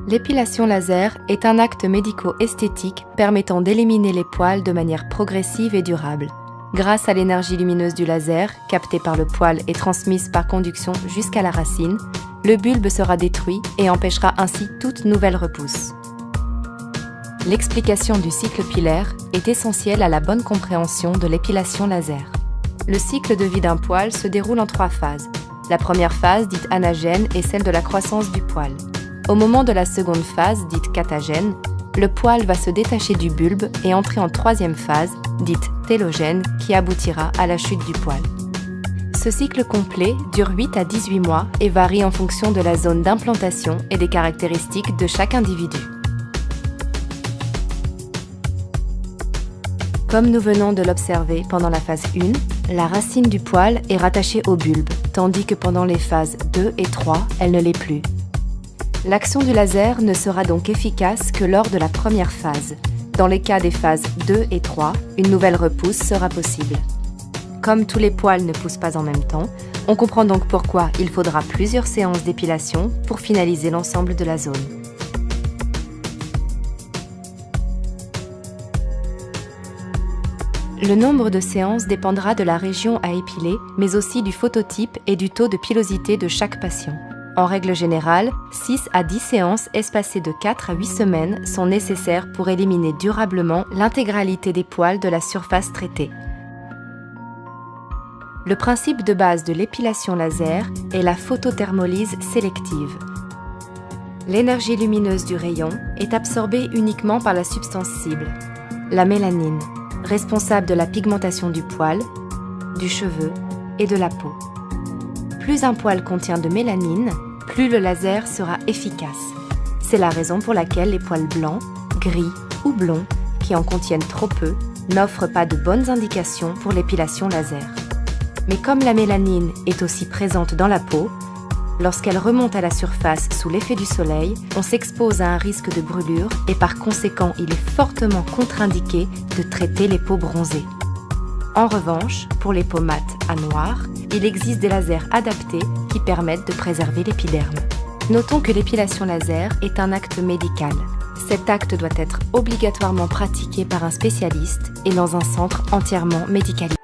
L'épilation laser est un acte médico-esthétique permettant d'éliminer les poils de manière progressive et durable. Grâce à l'énergie lumineuse du laser, captée par le poil et transmise par conduction jusqu'à la racine, le bulbe sera détruit et empêchera ainsi toute nouvelle repousse. L'explication du cycle pilaire est essentielle à la bonne compréhension de l'épilation laser. Le cycle de vie d'un poil se déroule en 3 phases. La première phase, dite anagène, est celle de la croissance du poil. Au moment de la seconde phase, dite catagène, le poil va se détacher du bulbe et entrer en 3e phase, dite télogène, qui aboutira à la chute du poil. Ce cycle complet dure 8 à 18 mois et varie en fonction de la zone d'implantation et des caractéristiques de chaque individu. Comme nous venons de l'observer pendant la phase 1, la racine du poil est rattachée au bulbe, tandis que pendant les phases 2 et 3, elle ne l'est plus. L'action du laser ne sera donc efficace que lors de la première phase. Dans les cas des phases 2 et 3, une nouvelle repousse sera possible. Comme tous les poils ne poussent pas en même temps, on comprend donc pourquoi il faudra plusieurs séances d'épilation pour finaliser l'ensemble de la zone. Le nombre de séances dépendra de la région à épiler, mais aussi du phototype et du taux de pilosité de chaque patient. En règle générale, 6 à 10 séances espacées de 4 à 8 semaines sont nécessaires pour éliminer durablement l'intégralité des poils de la surface traitée. Le principe de base de l'épilation laser est la photothermolyse sélective. L'énergie lumineuse du rayon est absorbée uniquement par la substance cible, la mélanine, responsable de la pigmentation du poil, du cheveu et de la peau. Plus un poil contient de mélanine, plus le laser sera efficace. C'est la raison pour laquelle les poils blancs, gris ou blonds, qui en contiennent trop peu, n'offrent pas de bonnes indications pour l'épilation laser. Mais comme la mélanine est aussi présente dans la peau, lorsqu'elle remonte à la surface sous l'effet du soleil, on s'expose à un risque de brûlure et par conséquent, il est fortement contre-indiqué de traiter les peaux bronzées. En revanche, pour les peaux mates à noir, il existe des lasers adaptés qui permettent de préserver l'épiderme. Notons que l'épilation laser est un acte médical. Cet acte doit être obligatoirement pratiqué par un spécialiste et dans un centre entièrement médicalisé.